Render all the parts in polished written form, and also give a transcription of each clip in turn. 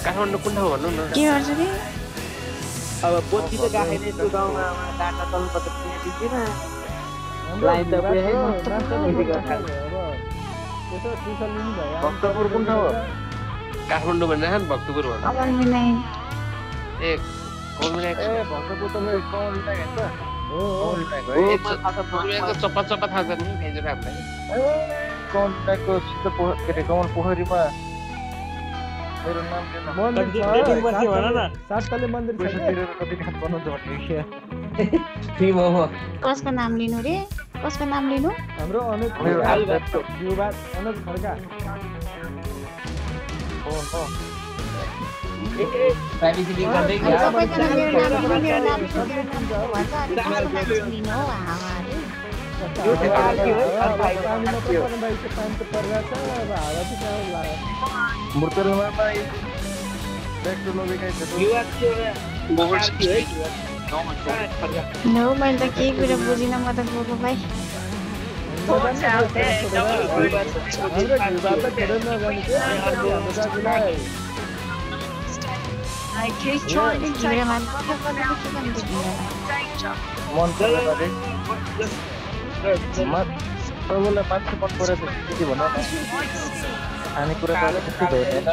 काठमाडौँ कुन ठाउँ भन्नु न के गर्छ रे अब पोथी त गाखेले त्यो गाउँमा डाटा चल्नुपर्छ दिँदैन लाइन त भक्तपुर कुन ठाउँ हो काठमाडौँ भनेर नि भक्तपुर भन्नु अमर मिनाई ए कौमिनाक ए भक्तपुर त कमल विनायक हैन त हो चप्पा चप्पा थाहा छ नि मेजर हामीलाई कमल विनायकको सिद्ध के अरे कमल पोखरीमा मेरो नाम के नाम सातले मन्दिर छ कति खान बनाउँछ भन्ने कसको नाम लिनु रे कसको नाम लिनु हाम्रो अनुज युवा अनुज खड्का हो हो प्राइभेसी गर्दै अनि सबैजना मेरो नाम भन्छ अनि कसको नाम लिनु हो हावाले मूर्तिमा ट्र्याक्टर लगेकै छ नो मैले त केही कुरा बुझिनँ म त गएको भाइ मन सबैलाई मान्छे मन परेको के भन न खानेकुरा त त्यस्तो होइन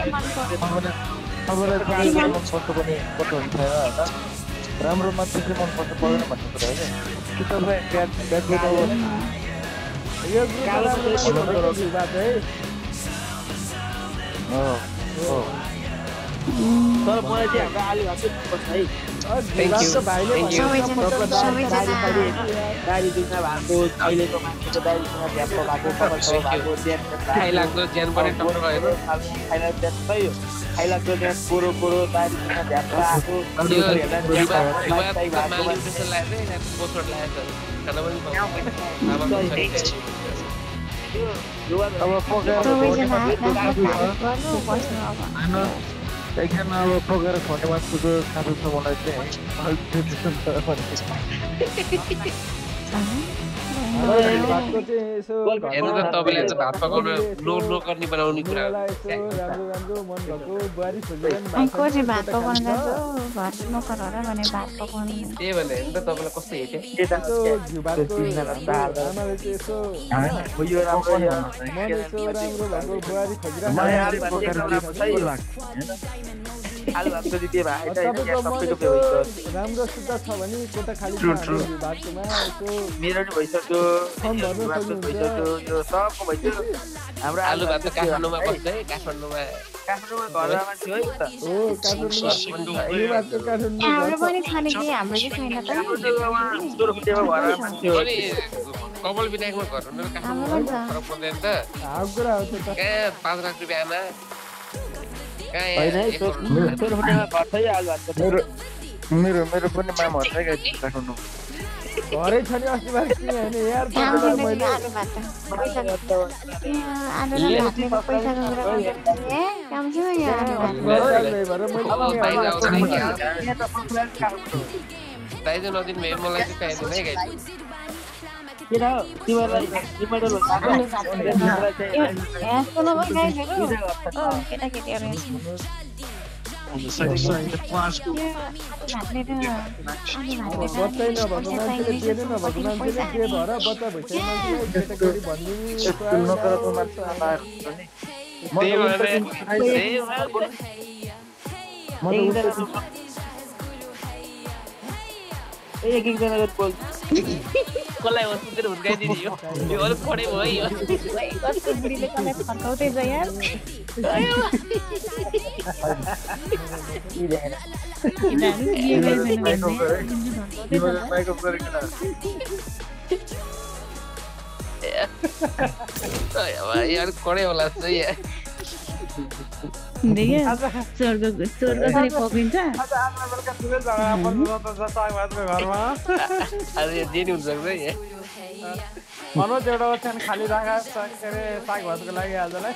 सबैलाई मन पर्छ पनि कस्तो हुन्छ होइन राम्रो मान्छे चाहिँ मन पर्छ पर्दैन भन्ने कुरा होइन कि तपाईँ यो तर मलाई चाहिँ हाम्रो आलु भात पर्छ है दारी दुख्न भएको अहिलेको मान्छेको दारी दुख्न झ्याप्पो भएको खाइलाग्दो ज्यान पनि टक्कर गयो खाइलाग्दो ड्यान्स पोरो पोरो दारी दुख्न झ्याप्पो एकजना अब पकाएर खुवाउने मान्छेको खाँदो छ मलाई चाहिँ भातको चाहिँ यसो हेर्नु त तपाईँले चाहिँ भात पकाउन नोकर्नी बनाउने कुरा यसो राम्रो राम्रो मन भएको बुहारी खोजेर अनि को चाहिँ भात पकाउनु जान्छ घर नोकर होला भने भात पकाउनु त्यही भने हेर्नु त तपाईँलाई कस्तो हेट्यो घिउ भातको आमाले चाहिँ यसो मन यसो राम्रो भएको बुहारी खोजिरहेको आलु भात चाहिँ त्यो भाइ तपाईँको राम्रो सुत्ता छ भने कोटा खाली भातकोमा यसो मेरो नि भइसक्यो यो सबको भइसक्यो हाम्रो आलु भात त काठमाडौँमा बस्छ है काठमाडौँमा घरमा मान्छे है त हो काठमाडौँ यो भातको काठमाडौँ हाम्रो पनि खाने कि हाम्रो चाहिँ छैन त कमल विनायकमा घर हुनु काठमाडौँ फरक पर्दैन त हाउ कुरा हो त्यो त कहाँ 5 लाख रुपियाँ आमा मेरो पनि मामा हुन्छ क्या काठमाडौँ घरै छ नि अस्ति बार किन होइन यार दाइजो नदिनु भयो मलाई चाहिँ चाहिँदैन है गाइज बच्चै नभएको मान्छेले दिएन नभएको मान्छेले के भएर बच्चा भइसक्यो मान्छेलाई केटाकेटी एकजना बोल कसलाई सुतेर हुर्काइदिने यो अलिक पढे भयो कस्तो बुढीले कसलाई फर्काउँदै छ यार यार कडे होला चाहिँ स्वर्ग पनि पकिन्छ जे नि हुन्छ मनोज एउटा ओछ्यान खाली राख के अरे साग भातको लागि आजलाई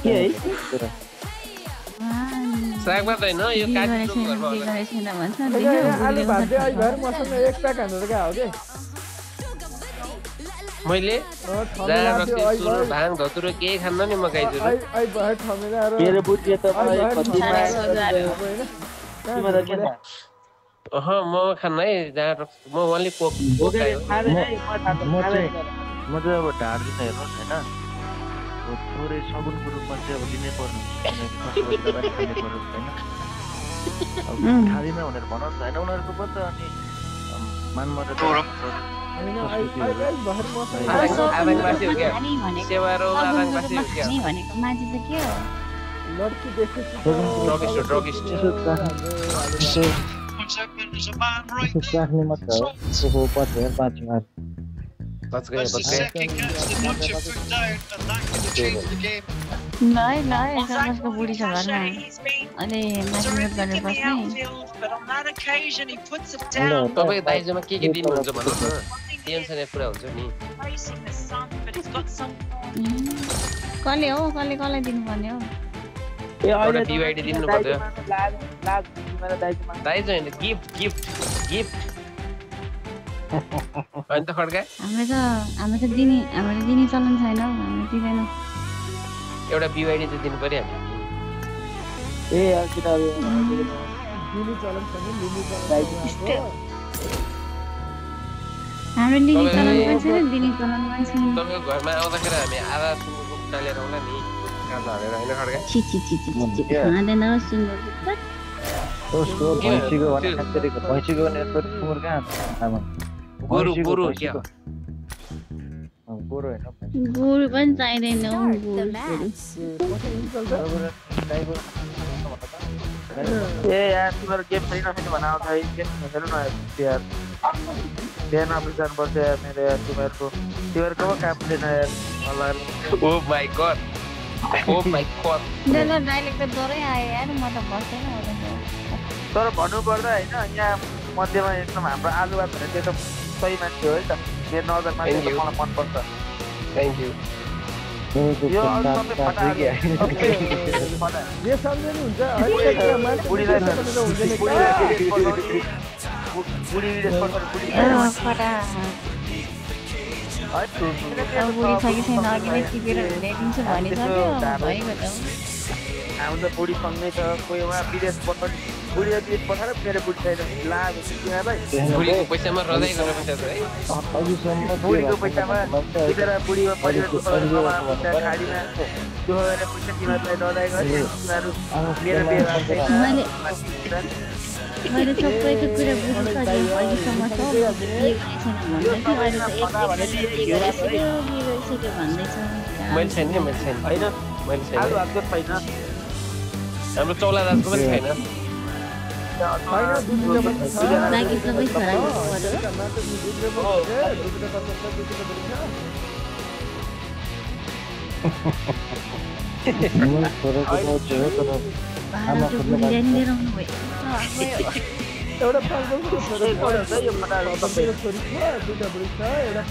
के है सागमा त होइन यो आलु भात चाहिँ अहिले भएर मसँग एक प्याक हानेर गएको हो कि मैले जहाँ रक्सी सुरु भाङ धतुरो केही खान्न नि म गाइजु आई भए ठमेला र मेरो बुढी त मलाई कति तिम्रो के म खान्न है जहाँ म ओन्ली कोक खायो म चाहिँ अब ढाड दिन हेर्नुहोस् होइन थोरै सगुनको रूपमा चाहिँ अब दिनै पर्नु होइन खाँदिनँ भनेर भनोस् होइन उनीहरूको पनि त अनि मानमर्यादा आतंकवासी हो क्या सेवारो आतंकवासी हो क्या भनेको मान्छे चाहिँ के हो लड्की देखेपछि ड्रगिस्ट राख्ने मात्र हो को 5,000 ल यसको बुढी छ घरमा अनि माथि गरेर बस्ने तपाईँ दाइजोमा के दिनुहुन्छ भन्नुहोस् न टेन्सन पुरा हुन्छ नि कसलाई दिनुपर्ने हो एउटा बिवाइडी दिनु पर्छ दाइजो होइन गिफ्ट अनि त खड्का हाम्रो त दिने चलन छैन हौ हामी दिँदैन एउटा बिवाइडी चाहिँ दिनु पर्यो ए किताबे दिने चलन छैन लिने चलन हाम्रो लिने चलन पनि छैन दिने चलन पनि छैन तपाईँको घरमा आउँदाखेरि हामी आधा सुँगुरको खुट्टा लिएर आउँला नि काँचो हालेर होइन खड्का छि खाँदैन सुँगुर भैँसीको भने सुँगुर कहाँ आमा गोरु क्या गोरु होइन गुरु पनि चाहिँदैन हौ ए यार तिम्रो गेम खेल्न नखेल्ने भन आउँछ है गेम खेल्नु न यार बिहान अफिस जानुपर्छ यार मेरो यार तिमीहरूको पो काम छैन यार ओ माई गॉड ल डाइलेक्ट त डरै आयो यार म त बस्दैन तर भन्नुपर्दा होइन यहाँ मध्येमा एकदम हाम्रो आलुवा भनेर त्यो त सही मान्छे हो है त मेरो नजरमा चाहिँ मलाई मनपर्छ थ्याङ्क यू यो अरू सबै फटा जे सम्झनु हुन्छ बुढी छ कि छैन अघि नै टिपेर ल्याइदिन्छु भनिसक्यो भइगयो त हाम्रो त बुढी सँगै छ कोही उहाँ विदेश पठाउने बुढीलाई विदेश पठाएर मेरो बुढी छैन लाभ तिमीहरूलाई बुढीको पैसामा रजाइ गरेर पैसा छ है बुढीको पैसामा बिचरा बुढीमा परिवारको खाडीमा त्यो गरेर पैसा तिमीहरूलाई रजाइ गरे तिमीहरू मेरो व्यवहार छैन मैले सबैको कुरा बुझिसकेँ अहिलेसम्म सब बिहे गरेको छैन भन्दैछ अहिले त मैले छैन होइन आलु हातको छैन हाम्रो चौला दाजको पनि छैन बाँकी सबै छोराको लिएर आउनु भयो एउटा पाल्पाको छोरी छ दुईटा बुढी छ एउटा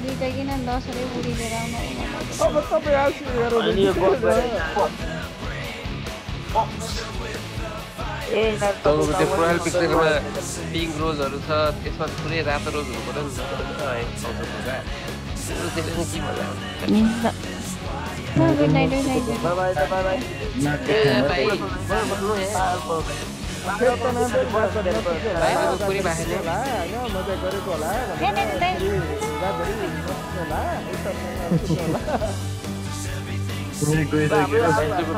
दुईटा किन 10 रे बुढी लिएर आउनु अब तपाईँ आल्छु तपाईँको त्यो प्रोफाइल पिक्चरमा पिङ्क रोजहरू छ त्यसमा पुरै रातो रोज हुनु पर्यो नि त गुड नाइट पुरी बाहेक मजा गरेको होला गइरहेको